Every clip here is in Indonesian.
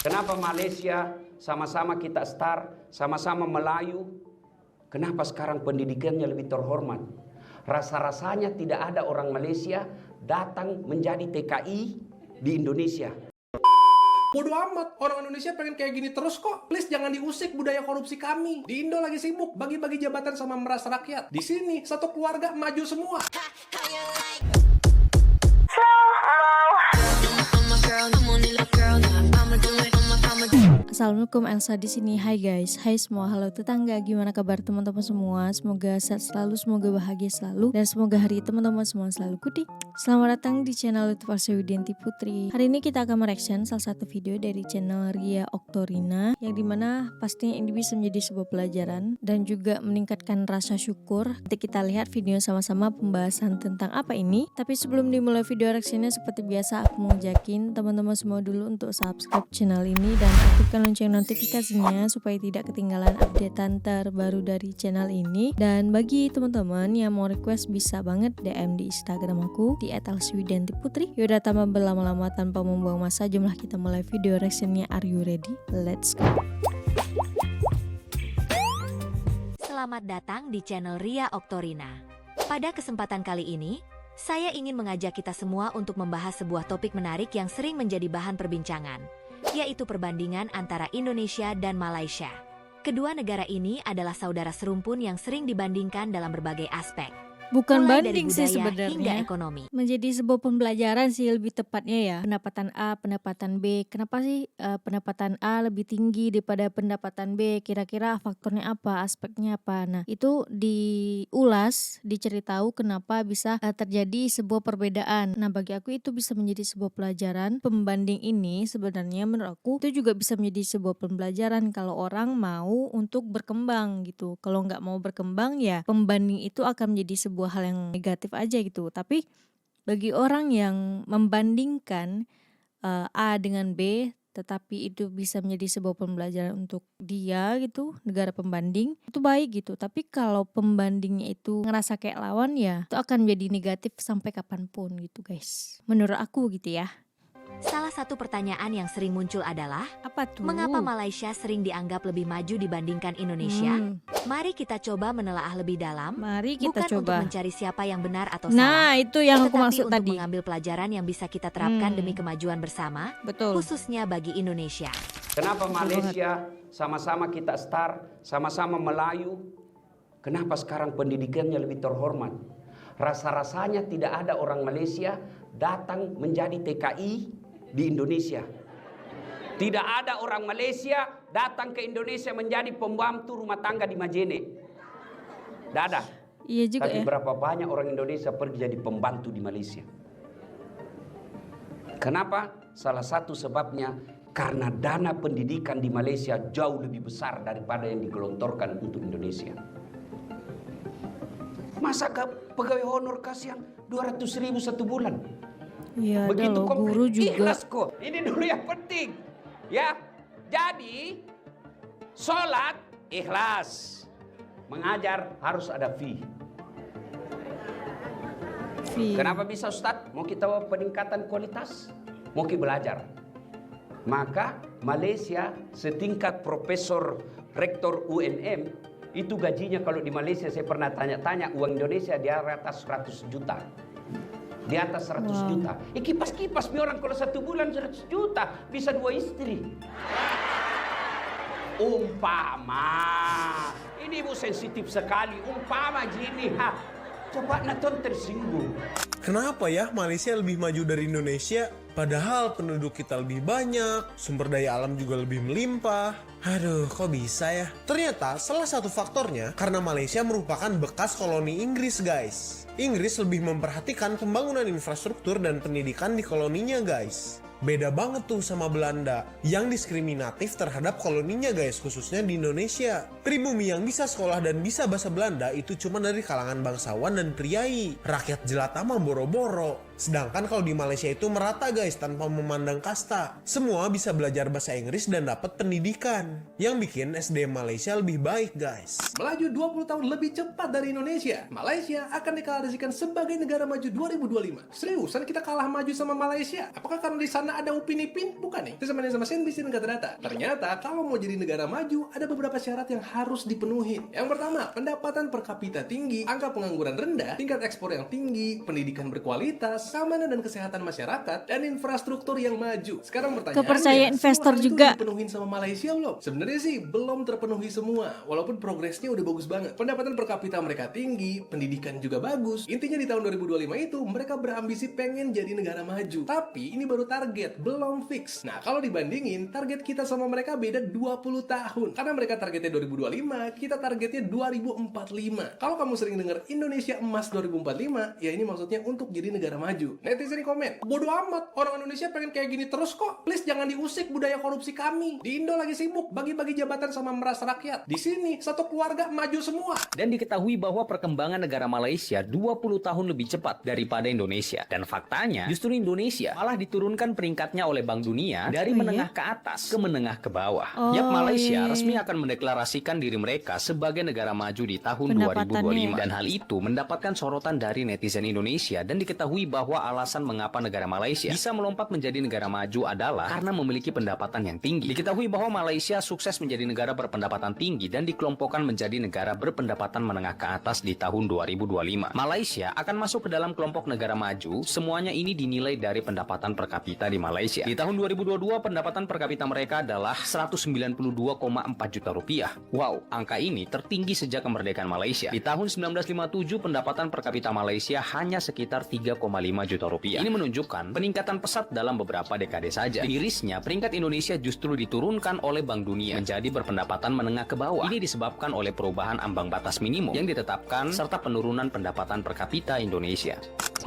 Kenapa Malaysia sama-sama kita sama-sama Melayu, kenapa sekarang pendidikannya lebih terhormat? Rasa-rasanya tidak ada orang Malaysia datang menjadi TKI di Indonesia. Bodoh amat, orang Indonesia pengen kayak gini terus kok. Please jangan diusik budaya korupsi kami. Di Indo lagi sibuk bagi-bagi jabatan sama meras rakyat. Di sini satu keluarga maju semua. Assalamualaikum, Elsa di sini. Hai guys, hai semua, halo tetangga, gimana kabar teman-teman semua? Semoga sehat selalu, semoga bahagia selalu, dan semoga hari teman-teman semua selalu putih. Selamat datang di channel YouTube Arsa Widianti Putri. Hari ini kita akan mereaction salah satu video dari channel Ria Oktorina, yang dimana pastinya ini bisa menjadi sebuah pelajaran dan juga meningkatkan rasa syukur. Nanti kita lihat video sama-sama pembahasan tentang apa ini. Tapi sebelum dimulai video reactionnya, seperti biasa aku mau ngajakin teman-teman semua dulu untuk subscribe channel ini dan aktifkan lonceng notifikasinya supaya tidak ketinggalan updatean terbaru dari channel ini. Dan bagi teman-teman yang mau request bisa banget DM di Instagram aku di @elswidiantiputri. Yaudah, tanpa berlama-lama, tanpa membuang masa, jumlah kita mulai video reactionnya. Are you ready? Let's go. Selamat datang di channel Ria Oktorina. Pada kesempatan kali ini, saya ingin mengajak kita semua untuk membahas sebuah topik menarik yang sering menjadi bahan perbincangan, yaitu perbandingan antara Indonesia dan Malaysia. Kedua negara ini adalah saudara serumpun yang sering dibandingkan dalam berbagai aspek. Bukan Mulai banding dari sih budaya hingga sebenarnya, ekonomi. menjadi sebuah pembelajaran sih lebih tepatnya ya. Pendapatan A, pendapatan B. Kenapa sih pendapatan A lebih tinggi daripada pendapatan B? Kira-kira faktornya apa, aspeknya apa? Nah, itu diulas, diceritahu kenapa bisa terjadi sebuah perbedaan. Nah, bagi aku itu bisa menjadi sebuah pelajaran. Pembanding ini sebenarnya menurut aku itu juga bisa menjadi sebuah pembelajaran kalau orang mau untuk berkembang gitu. Kalau nggak mau berkembang ya pembanding itu akan menjadi sebuah hal yang negatif aja gitu. Tapi bagi orang yang membandingkan A dengan B, tetapi itu bisa menjadi sebuah pembelajaran untuk dia gitu, negara pembanding, itu baik gitu. Tapi kalau pembandingnya itu ngerasa kayak lawan ya, itu akan menjadi negatif sampai kapanpun gitu guys. Menurut aku gitu ya. Salah satu pertanyaan yang sering muncul adalah, Apa tuh? mengapa Malaysia sering dianggap lebih maju dibandingkan Indonesia? Mari kita coba menelaah lebih dalam. Mari kita Bukan untuk coba. mencari siapa yang benar atau Nah, salah, itu yang aku tetapi maksud untuk tadi. mengambil pelajaran yang bisa kita terapkan demi kemajuan bersama, Betul. khususnya bagi Indonesia. Kenapa Malaysia sama-sama kita sama-sama Melayu, kenapa sekarang pendidikannya lebih terhormat? Rasa-rasanya tidak ada orang Malaysia datang menjadi TKI di Indonesia. Tidak ada orang Malaysia datang ke Indonesia menjadi pembantu rumah tangga di Majene. Tidak ada. Iya juga Tapi ya. berapa banyak orang Indonesia pergi jadi pembantu di Malaysia? Kenapa? Salah satu sebabnya karena dana pendidikan di Malaysia jauh lebih besar daripada yang digelontorkan untuk Indonesia. Masa pegawai honor kasihan 200.000 satu bulan? Iya, ada Begitu loh, komplit. guru juga. Ikhlas kok. Ini dulu yang penting. Ya. Jadi sholat ikhlas. Mengajar harus ada fee. Kenapa bisa Ustadz? Mau kita peningkatan kualitas? Mau kita belajar? Maka Malaysia setingkat profesor rektor UNM itu gajinya, kalau di Malaysia saya pernah tanya-tanya, uang Indonesia di atas 100 juta. Di atas 100 juta. Kipas-kipas orang kalau satu bulan 100 juta bisa 2 istri. Umpama. Ini ibu sensitif sekali. Umpama gini. Coba nonton tersinggung. Kenapa ya Malaysia lebih maju dari Indonesia? Padahal penduduk kita lebih banyak, sumber daya alam juga lebih melimpah. Aduh, kok bisa ya? Ternyata salah satu faktornya karena Malaysia merupakan bekas koloni Inggris, guys. Inggris lebih memperhatikan pembangunan infrastruktur dan pendidikan di koloninya, guys. Beda banget tuh sama Belanda yang diskriminatif terhadap koloninya, guys, khususnya di Indonesia. Pribumi yang bisa sekolah dan bisa bahasa Belanda itu cuma dari kalangan bangsawan dan priai. Rakyat jelata mah boro-boro. Sedangkan kalau di Malaysia itu merata guys, tanpa memandang kasta. Semua bisa belajar bahasa Inggris dan dapat pendidikan. Yang bikin SDM Malaysia lebih baik guys. Melaju 20 tahun lebih cepat dari Indonesia, Malaysia akan deklarasikan sebagai negara maju 2025. Seriusan kita kalah maju sama Malaysia? Apakah karena di sana ada Upin Ipin? Bukan nih. Itu sama CNBC dan kata-data. Ternyata kalau mau jadi negara maju, ada beberapa syarat yang harus dipenuhi. Yang pertama, pendapatan per kapita tinggi, angka pengangguran rendah, tingkat ekspor yang tinggi, pendidikan berkualitas, keamanan dan kesehatan masyarakat, dan infrastruktur yang maju. Sekarang pertanyaannya, Kepercayaan investor juga. dipenuhin sama Malaysia belum? Sebenarnya sih belum terpenuhi semua, walaupun progresnya udah bagus banget. Pendapatan per kapita mereka tinggi, pendidikan juga bagus. Intinya di tahun 2025 itu mereka berambisi pengen jadi negara maju. Tapi ini baru target, belum fix. Nah, kalau dibandingin, target kita sama mereka beda 20 tahun. Karena mereka targetnya 2025, kita targetnya 2045. Kalau kamu sering dengar Indonesia Emas 2045, ya ini maksudnya untuk jadi negara maju. Netizen komen, bodoh amat, orang Indonesia pengen kayak gini terus kok. Please jangan diusik budaya korupsi kami. Di Indo lagi sibuk bagi-bagi jabatan sama meras rakyat. Di sini satu keluarga maju semua. Dan diketahui bahwa perkembangan negara Malaysia 20 tahun lebih cepat daripada Indonesia. Dan faktanya, justru Indonesia malah diturunkan peringkatnya oleh Bank Dunia dari menengah ke atas ke menengah ke bawah. Malaysia resmi akan mendeklarasikan diri mereka sebagai negara maju di tahun 2025. Dan hal itu mendapatkan sorotan dari netizen Indonesia, dan diketahui bahwa alasan mengapa negara Malaysia bisa melompat menjadi negara maju adalah karena memiliki pendapatan yang tinggi. Diketahui bahwa Malaysia sukses menjadi negara berpendapatan tinggi dan dikelompokkan menjadi negara berpendapatan menengah ke atas di tahun 2025. Malaysia akan masuk ke dalam kelompok negara maju. Semuanya ini dinilai dari pendapatan per kapita di Malaysia. Di tahun 2022 pendapatan per kapita mereka adalah 192,4 juta rupiah. Wow, angka ini tertinggi sejak kemerdekaan Malaysia. Di tahun 1957 pendapatan per kapita Malaysia hanya sekitar 3,5 juta rupiah. Ini menunjukkan peningkatan pesat dalam beberapa dekade saja. Mirisnya, peringkat Indonesia justru diturunkan oleh Bank Dunia menjadi berpendapatan menengah ke bawah. Ini disebabkan oleh perubahan ambang batas minimum yang ditetapkan serta penurunan pendapatan per kapita Indonesia.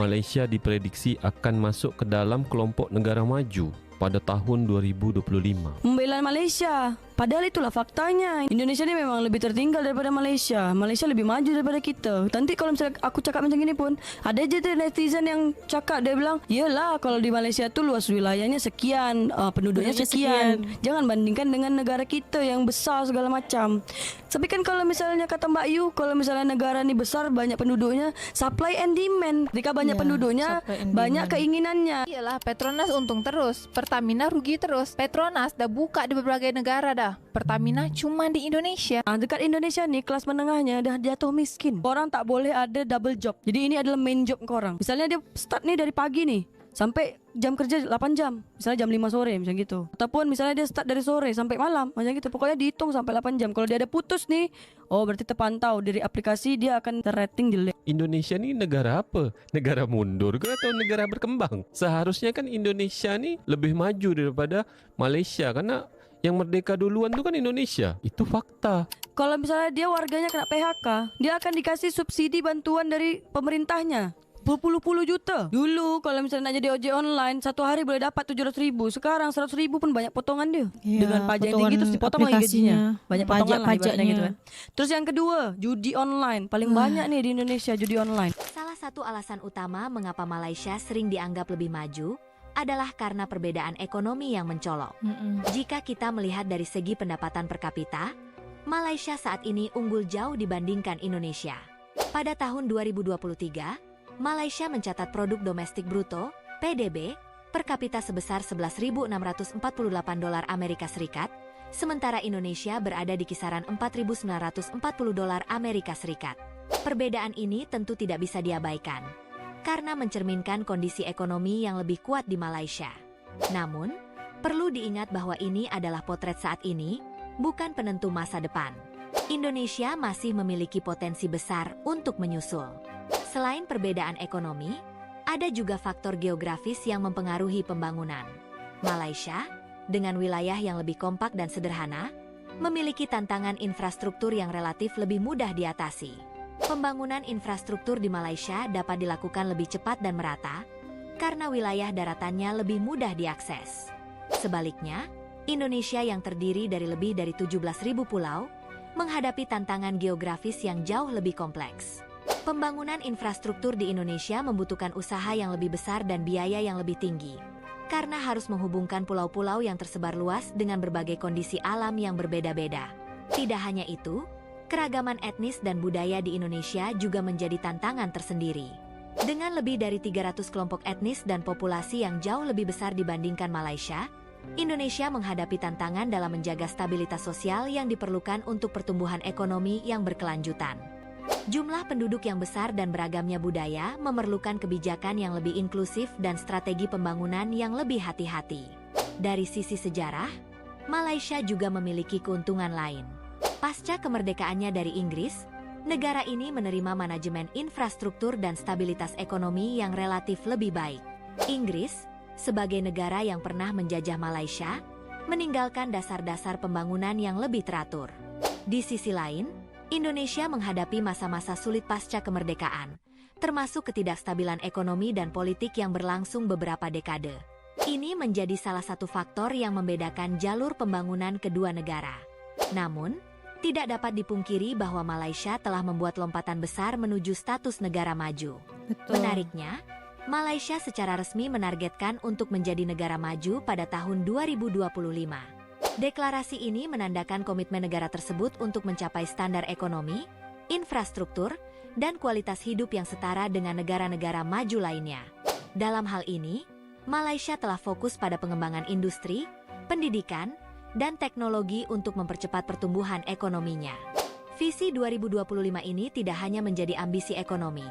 Malaysia diprediksi akan masuk ke dalam kelompok negara maju pada tahun 2025. Membela Malaysia. Padahal itulah faktanya. Indonesia ni memang lebih tertinggal daripada Malaysia. Malaysia lebih maju daripada kita. Nanti kalau misalnya aku cakap macam gini pun, ada je tu netizen yang cakap, dia bilang, yelah kalau di Malaysia tu luas wilayahnya sekian, penduduknya sekian. Jangan bandingkan dengan negara kita yang besar segala macam. Tapi kan kalau misalnya kata Mbak Yu, kalau misalnya negara ni besar, banyak penduduknya, supply and demand. Jika banyak penduduknya, banyak keinginannya. Iyalah, Petronas untung terus, Pertamina rugi terus. Petronas dah buka di berbagai negara dah. Pertamina cuma di Indonesia. Dekat Indonesia ni kelas menengahnya dah jatuh miskin. Orang tak boleh ada double job. Jadi ini adalah main job korang. Misalnya dia start ni dari pagi nih sampai jam kerja 8 jam. Misalnya jam 5 sore macam gitu. Ataupun misalnya dia start dari sore sampai malam macam gitu. Pokoknya dihitung sampai 8 jam. Kalau dia ada putus nih, oh berarti terpantau dari aplikasi dia akan terrating jelek. Indonesia ni negara apa? Negara mundur ke atau negara berkembang? Seharusnya kan Indonesia ni lebih maju daripada Malaysia, karena yang merdeka duluan tu kan Indonesia. Itu fakta. Kalau misalnya dia warganya kena PHK, dia akan dikasih subsidi bantuan dari pemerintahnya berpuluh-puluh juta. Dulu kalau misalnya nak jadi ojek online, satu hari boleh dapat 700 ribu. Sekarang 100 ribu pun banyak potongan dia. Dengan pajak yang tinggi terus dipotong lagi gajinya. Banyak potongan lah ibaratnya gitu kan. Terus yang kedua, judi online. Paling banyak nih di Indonesia judi online. Salah satu alasan utama mengapa Malaysia sering dianggap lebih maju adalah karena perbedaan ekonomi yang mencolok. Jika kita melihat dari segi pendapatan per kapita, Malaysia saat ini unggul jauh dibandingkan Indonesia. Pada tahun 2023, Malaysia mencatat produk domestik bruto (PDB) per kapita sebesar 11.648 dolar Amerika Serikat, sementara Indonesia berada di kisaran 4.940 dolar Amerika Serikat. Perbedaan ini tentu tidak bisa diabaikan karena mencerminkan kondisi ekonomi yang lebih kuat di Malaysia. Namun, perlu diingat bahwa ini adalah potret saat ini, bukan penentu masa depan. Indonesia masih memiliki potensi besar untuk menyusul. Selain perbedaan ekonomi, ada juga faktor geografis yang mempengaruhi pembangunan. Malaysia, dengan wilayah yang lebih kompak dan sederhana, memiliki tantangan infrastruktur yang relatif lebih mudah diatasi. Pembangunan infrastruktur di Malaysia dapat dilakukan lebih cepat dan merata karena wilayah daratannya lebih mudah diakses. Sebaliknya, Indonesia yang terdiri dari lebih dari 17.000 pulau menghadapi tantangan geografis yang jauh lebih kompleks. Pembangunan infrastruktur di Indonesia membutuhkan usaha yang lebih besar dan biaya yang lebih tinggi. Karena harus menghubungkan pulau-pulau yang tersebar luas dengan berbagai kondisi alam yang berbeda-beda. Tidak hanya itu, keragaman etnis dan budaya di Indonesia juga menjadi tantangan tersendiri. Dengan lebih dari 300 kelompok etnis dan populasi yang jauh lebih besar dibandingkan Malaysia, Indonesia menghadapi tantangan dalam menjaga stabilitas sosial yang diperlukan untuk pertumbuhan ekonomi yang berkelanjutan. Jumlah penduduk yang besar dan beragamnya budaya memerlukan kebijakan yang lebih inklusif dan strategi pembangunan yang lebih hati-hati. Dari sisi sejarah, Malaysia juga memiliki keuntungan lain. Pasca kemerdekaannya dari Inggris, negara ini menerima manajemen infrastruktur dan stabilitas ekonomi yang relatif lebih baik. Inggris, sebagai negara yang pernah menjajah Malaysia, meninggalkan dasar-dasar pembangunan yang lebih teratur. Di sisi lain, Indonesia menghadapi masa-masa sulit pasca kemerdekaan, termasuk ketidakstabilan ekonomi dan politik yang berlangsung beberapa dekade. Ini menjadi salah satu faktor yang membedakan jalur pembangunan kedua negara. Namun, tidak dapat dipungkiri bahwa Malaysia telah membuat lompatan besar menuju status negara maju. Betul. Menariknya, Malaysia secara resmi menargetkan untuk menjadi negara maju pada tahun 2025. Deklarasi ini menandakan komitmen negara tersebut untuk mencapai standar ekonomi, infrastruktur, dan kualitas hidup yang setara dengan negara-negara maju lainnya. Dalam hal ini, Malaysia telah fokus pada pengembangan industri, pendidikan, dan teknologi untuk mempercepat pertumbuhan ekonominya. Visi 2025 ini tidak hanya menjadi ambisi ekonomi,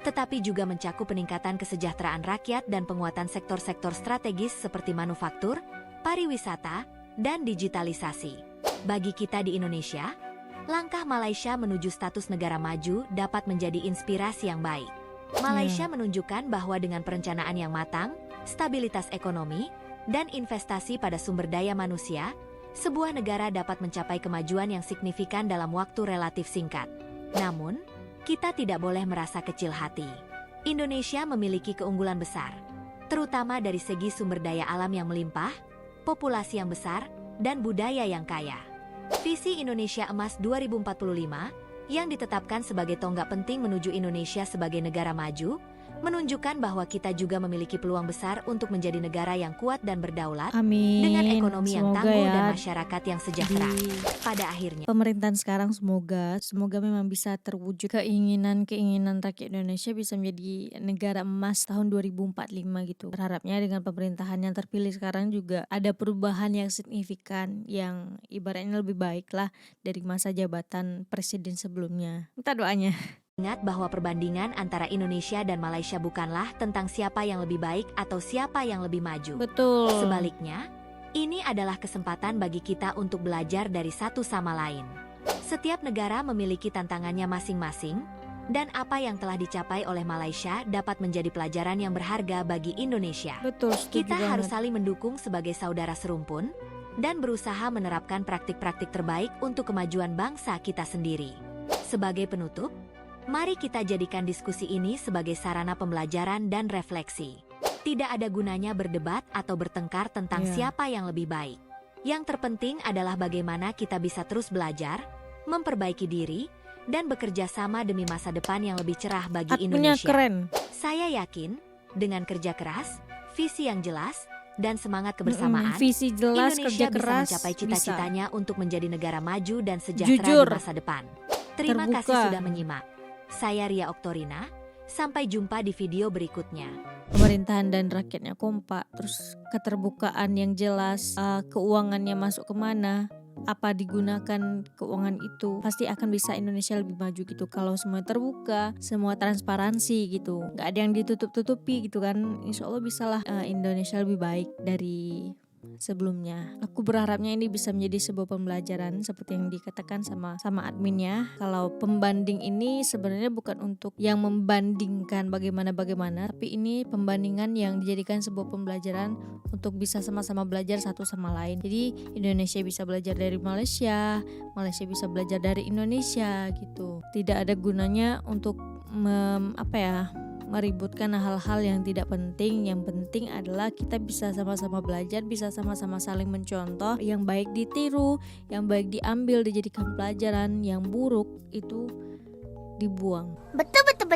tetapi juga mencakup peningkatan kesejahteraan rakyat dan penguatan sektor-sektor strategis seperti manufaktur, pariwisata, dan digitalisasi. Bagi kita di Indonesia, langkah Malaysia menuju status negara maju dapat menjadi inspirasi yang baik. Malaysia menunjukkan bahwa dengan perencanaan yang matang, stabilitas ekonomi, dan investasi pada sumber daya manusia, sebuah negara dapat mencapai kemajuan yang signifikan dalam waktu relatif singkat. Namun, kita tidak boleh merasa kecil hati. Indonesia memiliki keunggulan besar, terutama dari segi sumber daya alam yang melimpah, populasi yang besar, dan budaya yang kaya. Visi Indonesia Emas 2045, yang ditetapkan sebagai tonggak penting menuju Indonesia sebagai negara maju, menunjukkan bahwa kita juga memiliki peluang besar untuk menjadi negara yang kuat dan berdaulat, Amin. dengan ekonomi yang Semoga tangguh ya, dan masyarakat yang sejahtera. Pada akhirnya, pemerintahan sekarang semoga memang bisa terwujud keinginan rakyat Indonesia bisa menjadi negara emas tahun 2045 gitu. Berharapnya dengan pemerintahan yang terpilih sekarang juga ada perubahan yang signifikan, yang ibaratnya lebih baik lah dari masa jabatan presiden sebelumnya. Minta doanya. ingat bahwa perbandingan antara Indonesia dan Malaysia bukanlah tentang siapa yang lebih baik atau siapa yang lebih maju. Betul. Sebaliknya, ini adalah kesempatan bagi kita untuk belajar dari satu sama lain. Setiap negara memiliki tantangannya masing-masing, dan apa yang telah dicapai oleh Malaysia dapat menjadi pelajaran yang berharga bagi Indonesia. Betul, setuju Kita harus banget. saling mendukung sebagai saudara serumpun, dan berusaha menerapkan praktik-praktik terbaik untuk kemajuan bangsa kita sendiri. Sebagai penutup, mari kita jadikan diskusi ini sebagai sarana pembelajaran dan refleksi. Tidak ada gunanya berdebat atau bertengkar tentang siapa yang lebih baik. Yang terpenting adalah bagaimana kita bisa terus belajar, memperbaiki diri, dan bekerja sama demi masa depan yang lebih cerah bagi Adminnya Indonesia. keren. Saya yakin, dengan kerja keras, visi yang jelas, dan semangat kebersamaan, Visi jelas, Indonesia kerja bisa keras, mencapai cita-citanya untuk menjadi negara maju dan Jujur, sejahtera di masa depan. Terima terbuka. kasih sudah menyimak. Saya Ria Oktorina, sampai jumpa di video berikutnya. Pemerintahan dan rakyatnya kompak, terus keterbukaan yang jelas, keuangannya masuk kemana, apa digunakan keuangan itu, pasti akan bisa Indonesia lebih maju gitu. Kalau semua terbuka, semua transparansi gitu, nggak ada yang ditutup-tutupi gitu kan, insya Allah bisalah Indonesia lebih baik dari sebelumnya. Aku berharapnya ini bisa menjadi sebuah pembelajaran seperti yang dikatakan sama adminnya. Kalau pembanding ini sebenarnya bukan untuk yang membandingkan bagaimana, tapi ini pembandingan yang dijadikan sebuah pembelajaran untuk bisa sama-sama belajar satu sama lain. Jadi Indonesia bisa belajar dari Malaysia, Malaysia bisa belajar dari Indonesia gitu. Tidak ada gunanya untuk meributkan hal-hal yang tidak penting. Yang penting adalah kita bisa sama-sama belajar, bisa sama-sama saling mencontoh. Yang baik ditiru, yang baik diambil dijadikan pelajaran, yang buruk itu dibuang.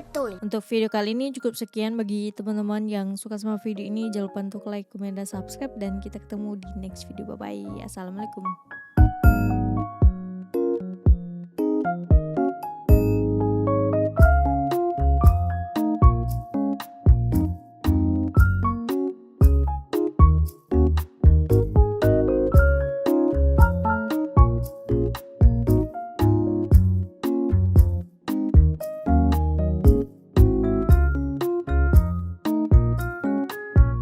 Betul. Untuk video kali ini cukup sekian. Bagi teman-teman yang suka sama video ini, jangan lupa untuk like, komen, dan subscribe. Dan kita ketemu di next video. Bye-bye. Assalamualaikum.